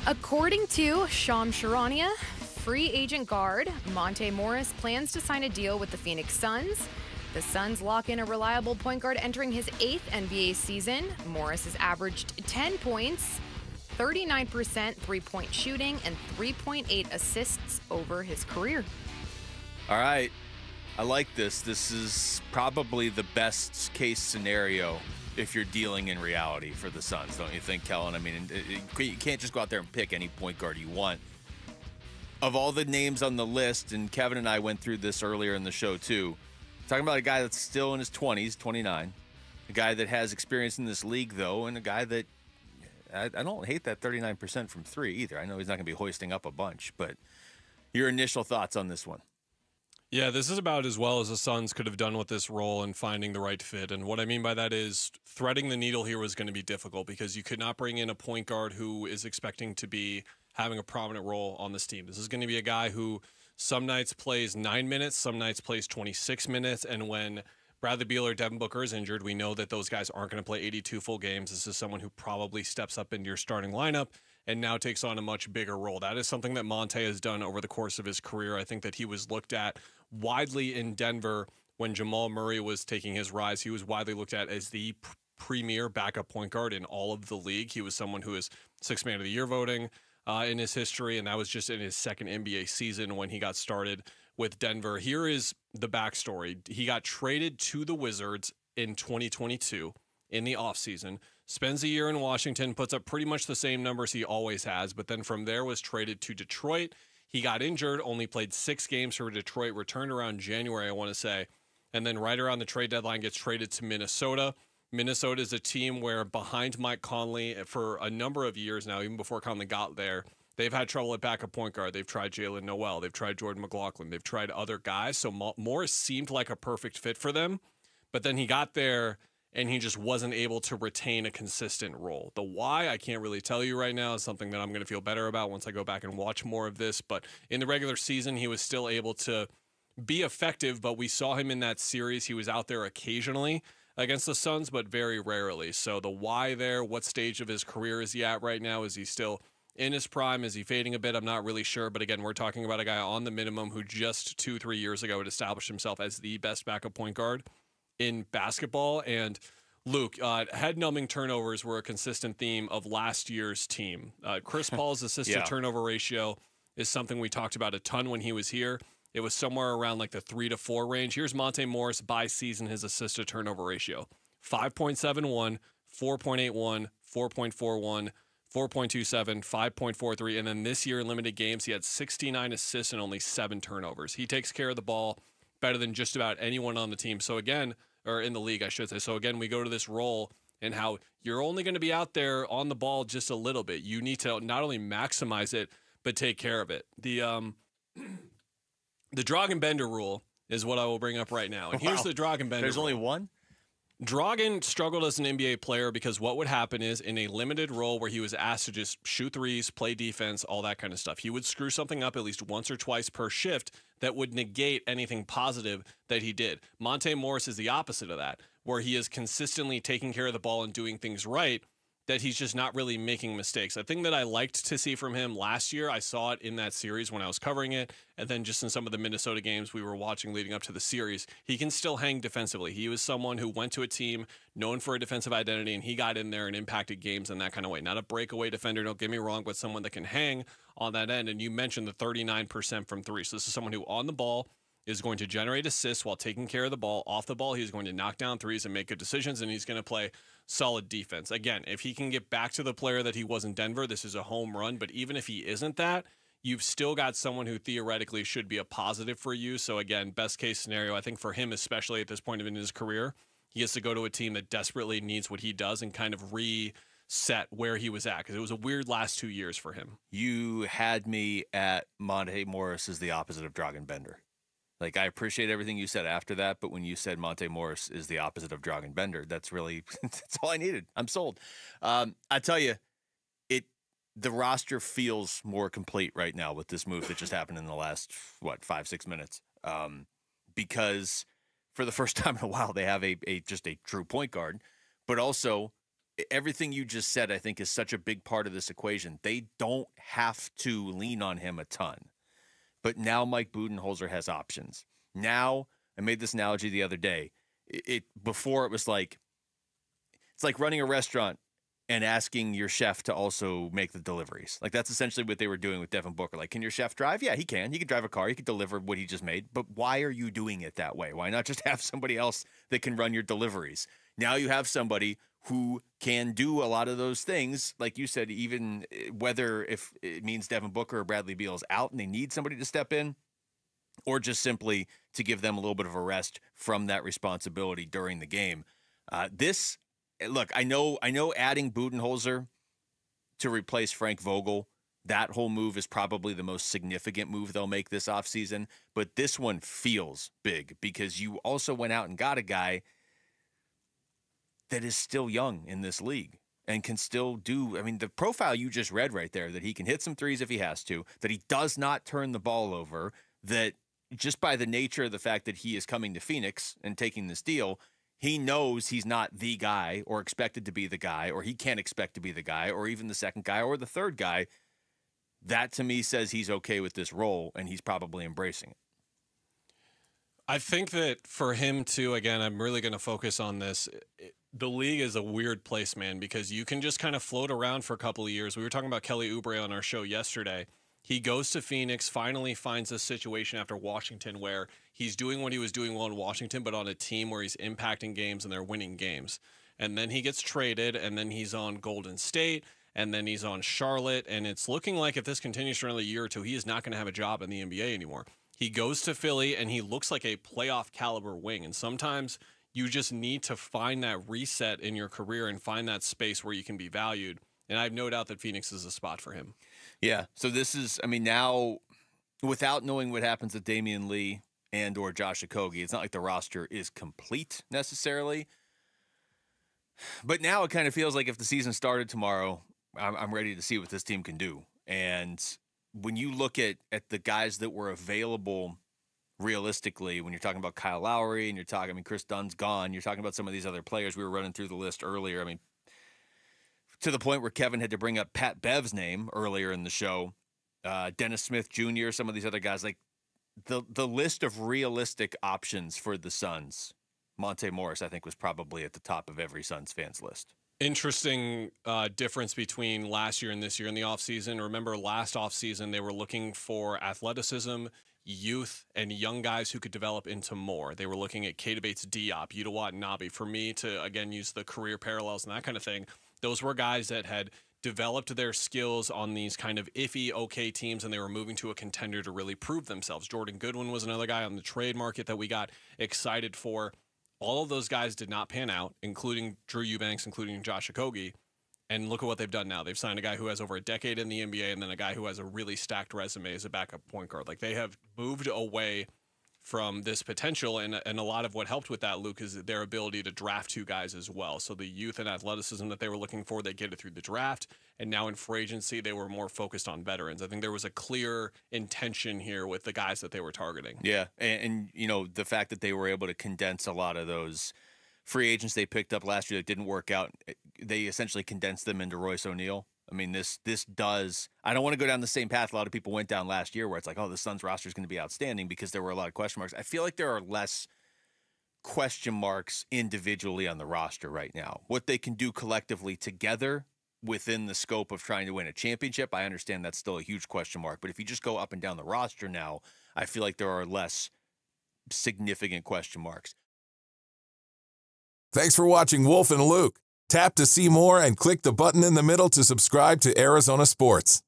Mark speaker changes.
Speaker 1: According to Shams Charania, free agent guard Monte Morris plans to sign a deal with the Phoenix Suns. The Suns lock in a reliable point guard entering his 8th NBA season. Morris has averaged 10 points, 39% three-point shooting, and 3.8 assists over his career.
Speaker 2: All right. I like this. This is probably the best case scenario if you're dealing in reality for the Suns, don't you think, Kellan? I mean, you can't just go out there and pick any point guard you want. Of all the names on the list, and Kevin and I went through this earlier in the show too, talking about a guy that's still in his 20s, 29, a guy that has experience in this league, though, and a guy that I don't hate that 39% from three either. I know he's not going to be hoisting up a bunch, but your initial thoughts on this one?
Speaker 3: Yeah, this is about as well as the Suns could have done with this role and finding the right fit. And what I mean by that is threading the needle here was going to be difficult because you could not bring in a point guard who is expecting to be having a prominent role on this team. This is going to be a guy who some nights plays 9 minutes, some nights plays 26 minutes. And when Bradley Beal or Devin Booker is injured, we know that those guys aren't going to play 82 full games. This is someone who probably steps up into your starting lineup and now takes on a much bigger role. That is something that Monte has done over the course of his career. I think that he was looked at widely in Denver when Jamal Murray was taking his rise. He was widely looked at as the premier backup point guard in all of the league. He was someone who is Sixth Man of the Year voting in his history, and that was just in his second NBA season when he got started with Denver. Here is the backstory. He got traded to the Wizards in 2022 in the offseason, spends a year in Washington, puts up pretty much the same numbers he always has, but then from there was traded to Detroit. He got injured, only played 6 games for Detroit, returned around January, I want to say, and then right around the trade deadline gets traded to Minnesota. Minnesota is a team where behind Mike Conley for a number of years now, even before Conley got there, they've had trouble at backup point guard. They've tried Jalen Noel. They've tried Jordan McLaughlin. They've tried other guys. So Morris seemed like a perfect fit for them, but then he got there and he just wasn't able to retain a consistent role. The why, I can't really tell you right now. Is something that I'm going to feel better about once I go back and watch more of this. But in the regular season, he was still able to be effective, but we saw him in that series. He was out there occasionally against the Suns, but very rarely. So the why there, what stage of his career is he at right now? Is he still in his prime? Is he fading a bit? I'm not really sure. But again, we're talking about a guy on the minimum who just 2-3 years ago had established himself as the best backup point guard in basketball. And Luke, head-numbing turnovers were a consistent theme of last year's team. Chris Paul's assist-to-turnover ratio is something we talked about a ton when he was here. It was somewhere around like the 3 to 4 range. Here's Monte Morris by season, his assist-to-turnover ratio: 5.71, 4.81, 4.41, 4.27, 5.43, and then this year in limited games, he had 69 assists and only 7 turnovers. He takes care of the ball better than just about anyone on the team. So again, or in the league, I should say. So again, we go to this role and how you're only going to be out there on the ball just a little bit. You need to not only maximize it, but take care of it. The Dragan Bender rule is what I will bring up right now. And here's the Dragan Bender
Speaker 2: There's
Speaker 3: rule.
Speaker 2: only one?
Speaker 3: Dragan struggled as an NBA player because what would happen is in a limited role where he was asked to just shoot threes, play defense, all that kind of stuff, he would screw something up at least once or twice per shift that would negate anything positive that he did. Monte Morris is the opposite of that, where he is consistently taking care of the ball and doing things right, that he's just not really making mistakes. A thing that I liked to see from him last year, I saw it in that series when I was covering it, and then just in some of the Minnesota games we were watching leading up to the series, he can still hang defensively. He was someone who went to a team known for a defensive identity, and he got in there and impacted games in that kind of way. Not a breakaway defender, don't get me wrong, but someone that can hang on that end. And you mentioned the 39% from three. So this is someone who on the ball is going to generate assists while taking care of the ball. Off the ball, he's going to knock down threes and make good decisions, and he's going to play solid defense. Again, if he can get back to the player that he was in Denver, this is a home run. But even if he isn't that, you've still got someone who theoretically should be a positive for you. So again, best case scenario, I think for him, especially at this point in his career, he has to go to a team that desperately needs what he does and kind of reset where he was at, because it was a weird last 2 years for him.
Speaker 2: You had me at Monte Morris is the opposite of Dragan Bender. Like, I appreciate everything you said after that, but when you said Monte Morris is the opposite of Dragan Bender, that's really that's all I needed. I'm sold. I tell you, the roster feels more complete right now with this move that just happened in the last 5-6 minutes. Because for the first time in a while, they have a just a true point guard, but also everything you just said, I think, is such a big part of this equation. They don't have to lean on him a ton. But now Mike Budenholzer has options. Now, I made this analogy the other day. Before it was like, it's like running a restaurant and asking your chef to also make the deliveries. Like, that's essentially what they were doing with Devin Booker. Like, can your chef drive? Yeah, he can. He can drive a car. He can deliver what he just made. But why are you doing it that way? Why not just have somebody else that can run your deliveries? Now you have somebody who can do a lot of those things. Like you said, even whether if it means Devin Booker or Bradley Beal is out and they need somebody to step in, or just simply to give them a little bit of a rest from that responsibility during the game. Look, I know adding Budenholzer to replace Frank Vogel, that whole move is probably the most significant move they'll make this offseason. But this one feels big because you also went out and got a guy that is still young in this league and can still do, I mean, the profile you just read right there, that he can hit some threes if he has to, that he does not turn the ball over, that just by the nature of the fact that he is coming to Phoenix and taking this deal, he knows he's not the guy or expected to be the guy, or he can't expect to be the guy or even the second guy or the third guy. That to me says he's okay with this role and he's probably embracing it.
Speaker 3: I think that for him too, again, I'm really going to focus on this. The league is a weird place, man, because you can just kind of float around for a couple of years. We were talking about Kelly Oubre on our show yesterday. He goes to Phoenix, finally finds a situation after Washington where he's doing what he was doing well in Washington, but on a team where he's impacting games and they're winning games. And then he gets traded, and then he's on Golden State, and then he's on Charlotte. And it's looking like if this continues for another year or two, he is not going to have a job in the NBA anymore. He goes to Philly, and he looks like a playoff caliber wing. And sometimes you just need to find that reset in your career and find that space where you can be valued. And I have no doubt that Phoenix is a spot for him.
Speaker 2: Yeah, so this is, I mean, now, without knowing what happens with Damian Lee and or Josh Okogie, it's not like the roster is complete necessarily. But now it kind of feels like if the season started tomorrow, I'm ready to see what this team can do. And when you look at the guys that were available realistically, when you're talking about Kyle Lowry and you're talking, I mean, Chris Dunn's gone, you're talking about some of these other players. We were running through the list earlier. I mean, to the point where Kevin had to bring up Pat Bev's name earlier in the show, Dennis Smith Jr., some of these other guys, like the list of realistic options for the Suns. Monte Morris, I think, was probably at the top of every Suns fans list.
Speaker 3: Interesting difference between last year and this year in the offseason. Remember, last offseason, they were looking for athleticism, youth, and young guys who could develop into more. They were looking at Keita Bates-Diop, Yuta Watanabe. For me to, again, use the career parallels and that kind of thing, those were guys that had developed their skills on these kind of iffy, okay teams, and they were moving to a contender to really prove themselves. Jordan Goodwin was another guy on the trade market that we got excited for. All of those guys did not pan out, including Drew Eubanks, including Josh Okogie. And look at what they've done now. They've signed a guy who has over a decade in the NBA and then a guy who has a really stacked resume as a backup point guard. Like, they have moved away from this potential, and a lot of what helped with that, Luke, is their ability to draft two guys as well. So the youth and athleticism that they were looking for, they get it through the draft, and now in free agency, they were more focused on veterans. I think there was a clear intention here with the guys that they were targeting.
Speaker 2: Yeah, and you know, the fact that they were able to condense a lot of those free agents they picked up last year that didn't work out, they essentially condensed them into Royce O'Neal. I mean, this does, I don't want to go down the same path a lot of people went down last year where it's like, oh, the Suns roster is going to be outstanding because there were a lot of question marks. I feel like there are less question marks individually on the roster right now. What they can do collectively together within the scope of trying to win a championship, I understand that's still a huge question mark. But if you just go up and down the roster now, I feel like there are less significant question marks.
Speaker 4: Thanks for watching Wolf and Luke. Tap to see more and click the button in the middle to subscribe to Arizona Sports.